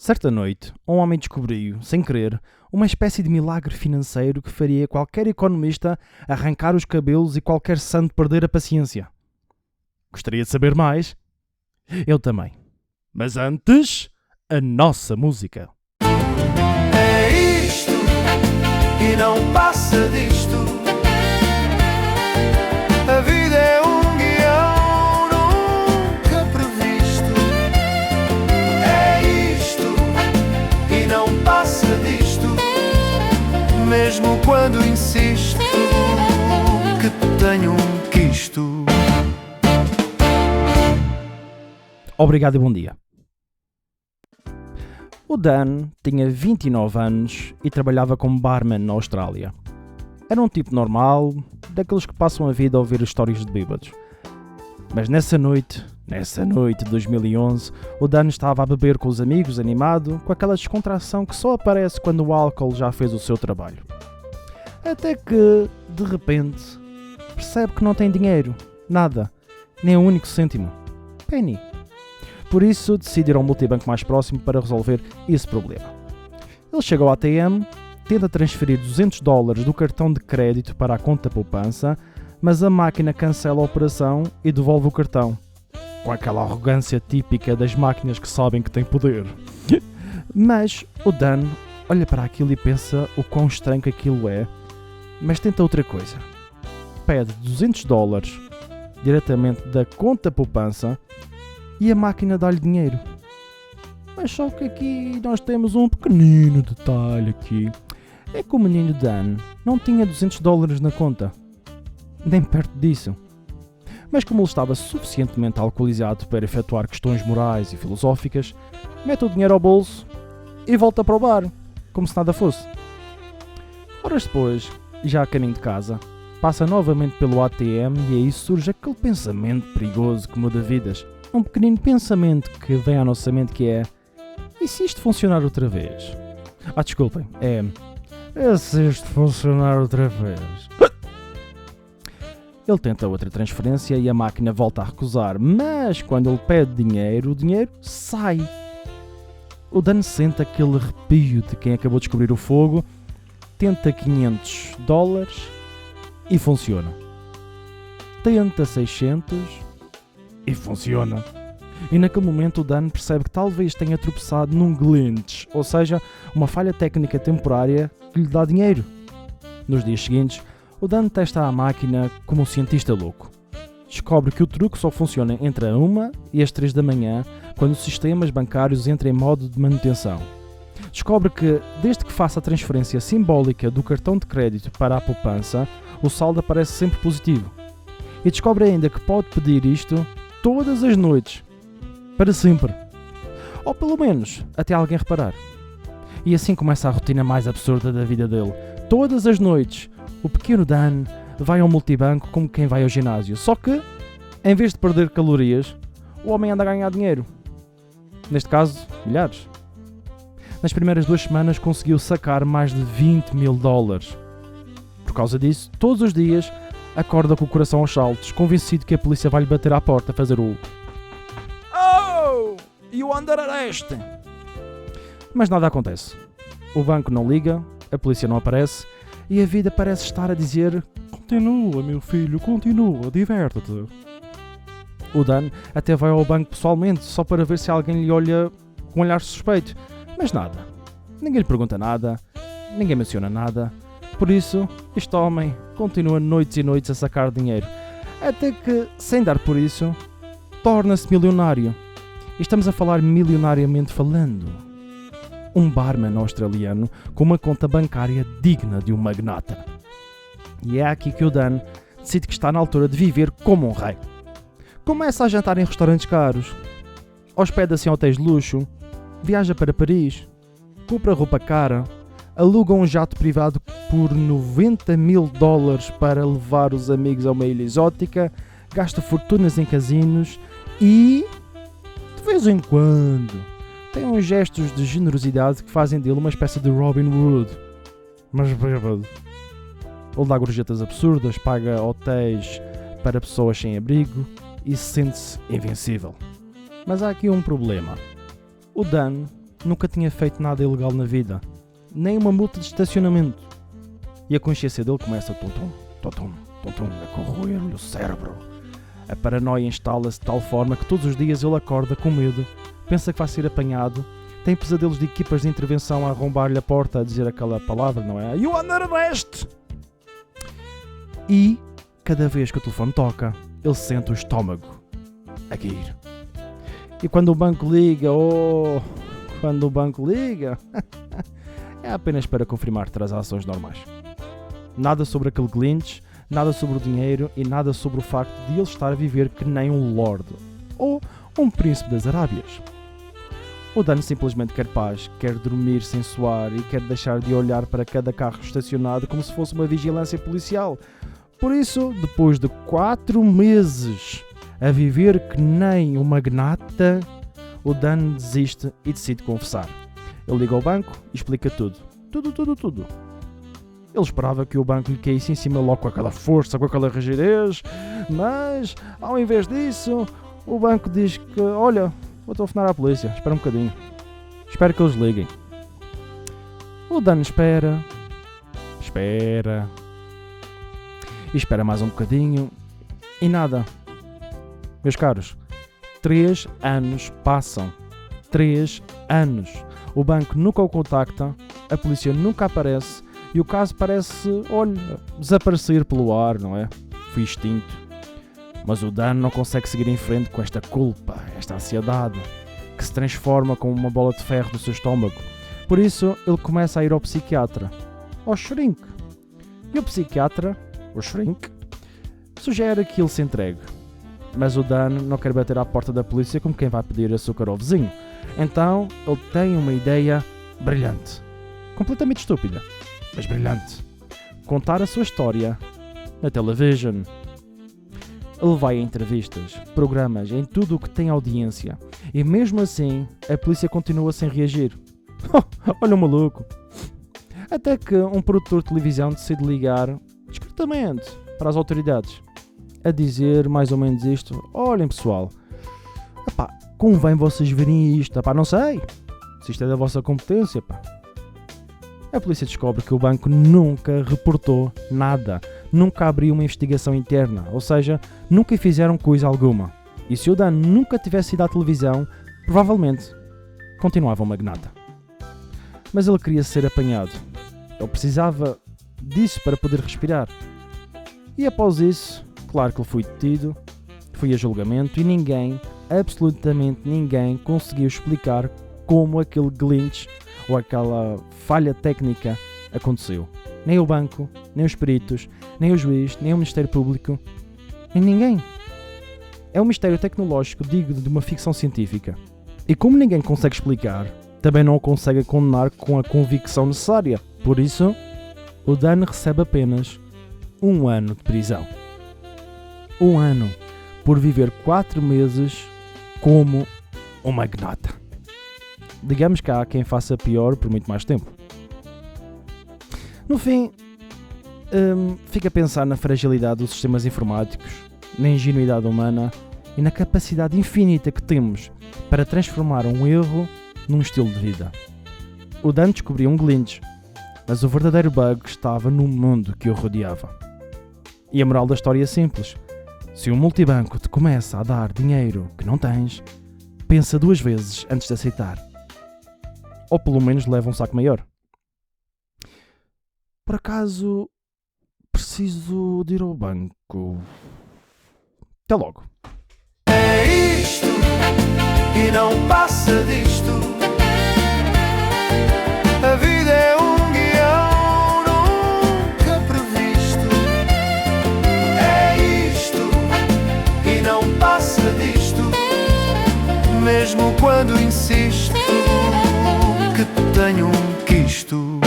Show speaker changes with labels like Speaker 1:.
Speaker 1: Certa noite, um homem descobriu, sem querer, uma espécie de milagre financeiro que faria qualquer economista arrancar os cabelos e qualquer santo perder a paciência. Gostaria de saber mais? Eu também. Mas antes, a nossa música.
Speaker 2: É isto e não passa disto. A vida é um guião nunca previsto. É isto e não passa disto. Mesmo quando insisto que tenho um quisto.
Speaker 1: Obrigado e bom dia. O Dan tinha 29 anos e trabalhava como barman na Austrália. Era um tipo normal, daqueles que passam a vida a ouvir histórias de bêbados. Mas nessa noite de 2011, o Dan estava a beber com os amigos, animado, com aquela descontração que só aparece quando o álcool já fez o seu trabalho. Até que, de repente, percebe que não tem dinheiro, nada, nem um único cêntimo. Penny. Por isso, decide ir ao multibanco mais próximo para resolver esse problema. Ele chega ao ATM, tenta transferir $200 do cartão de crédito para a conta poupança, mas a máquina cancela a operação e devolve o cartão, com aquela arrogância típica das máquinas que sabem que têm poder. Mas o Dan olha para aquilo e pensa o quão estranho que aquilo é, mas tenta outra coisa. Pede $200 diretamente da conta poupança e a máquina dá-lhe dinheiro. Mas só que aqui nós temos um pequenino detalhe aqui. É que o menino Dan não tinha $200 na conta. Nem perto disso. Mas como ele estava suficientemente alcoolizado para efetuar questões morais e filosóficas, mete o dinheiro ao bolso e volta para o bar, como se nada fosse. Horas depois, já a caminho de casa, passa novamente pelo ATM e aí surge aquele pensamento perigoso que muda vidas. Um pequenino pensamento que vem à nossa mente que é: e se isto funcionar outra vez? Desculpem, e se isto funcionar outra vez? Ele tenta outra transferência e a máquina volta a recusar, mas quando ele pede dinheiro, o dinheiro sai. O Dan sente aquele arrepio de quem acabou de descobrir o fogo, tenta $500 e funciona. Tenta 600 e funciona. E naquele momento o Dan percebe que talvez tenha tropeçado num glitch, ou seja, uma falha técnica temporária que lhe dá dinheiro. Nos dias seguintes, o Dan testa a máquina como um cientista louco. Descobre que o truque só funciona entre a 1 e as 3 da manhã, quando os sistemas bancários entram em modo de manutenção. Descobre que, desde que faça a transferência simbólica do cartão de crédito para a poupança, o saldo aparece sempre positivo. E descobre ainda que pode pedir isto todas as noites, para sempre. Ou pelo menos, até alguém reparar. E assim começa a rotina mais absurda da vida dele. Todas as noites, o pequeno Dan vai ao multibanco como quem vai ao ginásio. Só que, em vez de perder calorias, o homem anda a ganhar dinheiro. Neste caso, milhares. Nas primeiras 2 semanas conseguiu sacar mais de $20 mil. Por causa disso, todos os dias, acorda com o coração aos saltos, convencido que a polícia vai lhe bater à porta a fazer o "Oh! E o under arrest!" Mas nada acontece. O banco não liga, a polícia não aparece e a vida parece estar a dizer: "Continua, meu filho, continua, diverte-te." O Dan até vai ao banco pessoalmente só para ver se alguém lhe olha com um olhar suspeito, mas nada. Ninguém lhe pergunta nada, ninguém menciona nada. Por isso, este homem continua noites e noites a sacar dinheiro, até que, sem dar por isso, torna-se milionário. E estamos a falar milionariamente falando. Um barman australiano com uma conta bancária digna de um magnata. E é aqui que o Dan decide que está na altura de viver como um rei. Começa a jantar em restaurantes caros, hospeda-se em hotéis de luxo, viaja para Paris, compra roupa cara, aluga um jato privado por $90 mil para levar os amigos a uma ilha exótica, gasta fortunas em casinos e, de vez em quando, tem uns gestos de generosidade que fazem dele uma espécie de Robin Hood. Mas bêbado. Ele dá gorjetas absurdas, paga hotéis para pessoas sem abrigo e sente-se invencível. Mas há aqui um problema. O Dan nunca tinha feito nada ilegal na vida, nem uma multa de estacionamento. E a consciência dele começa a corroer-lhe o cérebro. A paranoia instala-se de tal forma que todos os dias ele acorda com medo, pensa que vai ser apanhado, tem pesadelos de equipas de intervenção a arrombar-lhe a porta, a dizer aquela palavra, não é? You under arrest! E, cada vez que o telefone toca, ele sente o estômago a cair. E quando o banco liga, é apenas para confirmar transações normais. Nada sobre aquele glitch, nada sobre o dinheiro e nada sobre o facto de ele estar a viver que nem um lord ou um príncipe das Arábias. O Dan simplesmente quer paz, quer dormir sem suar e quer deixar de olhar para cada carro estacionado como se fosse uma vigilância policial. Por isso, depois de 4 meses a viver que nem um magnata, o Dan desiste e decide confessar. Ele liga ao banco e explica tudo. Tudo. Ele esperava que o banco lhe caísse em cima logo com aquela força, com aquela rigidez, mas, ao invés disso, o banco diz que, olha, vou telefonar à polícia, espera um bocadinho. Espero que eles liguem. O Dan espera. E espera mais um bocadinho. E nada. Meus caros, 3 anos passam. 3 anos. O banco nunca o contacta, a polícia nunca aparece e o caso parece, desaparecer pelo ar, não é? Foi extinto. Mas o Dan não consegue seguir em frente com esta culpa, esta ansiedade, que se transforma como uma bola de ferro no seu estômago. Por isso, ele começa a ir ao psiquiatra, ao shrink. E o psiquiatra, o shrink, sugere que ele se entregue. Mas o Dan não quer bater à porta da polícia como quem vai pedir açúcar ao vizinho. Então, ele tem uma ideia brilhante. Completamente estúpida, mas brilhante. Contar a sua história na television. Ele vai a entrevistas, programas, em tudo o que tem audiência. E mesmo assim, a polícia continua sem reagir. Olha o maluco. Até que um produtor de televisão decide ligar discretamente para as autoridades. A dizer mais ou menos isto. Olhem pessoal, convém vocês verem isto. Não sei se isto é da vossa competência. A polícia descobre que o banco nunca reportou nada. Nunca abriu uma investigação interna. Ou seja, nunca fizeram coisa alguma. E se o Dan nunca tivesse ido à televisão, provavelmente continuava um magnata. Mas ele queria ser apanhado. Ele precisava disso para poder respirar. E após isso, claro que ele foi detido, foi a julgamento e ninguém, absolutamente ninguém, conseguiu explicar como aquele glitch ou aquela falha técnica aconteceu. Nem o banco, nem os peritos, nem o juiz, nem o Ministério Público, nem ninguém. É um mistério tecnológico digno de uma ficção científica. E como ninguém consegue explicar, também não o consegue condenar com a convicção necessária. Por isso, o Dan recebe apenas 1 ano de prisão. 1 ano por viver 4 meses como um magnata. Digamos que há quem faça pior por muito mais tempo. No fim, fica a pensar na fragilidade dos sistemas informáticos, na ingenuidade humana e na capacidade infinita que temos para transformar um erro num estilo de vida. O Dan descobriu um glitch, mas o verdadeiro bug estava no mundo que o rodeava. E a moral da história é simples. Se um multibanco te começa a dar dinheiro que não tens, pensa 2 vezes antes de aceitar. Ou pelo menos leva um saco maior. Por acaso, preciso de ir ao banco. Até logo.
Speaker 2: É isto e não passa disto. A vida é um guião nunca previsto. É isto e não passa disto. Mesmo quando insisto que tenho um quisto.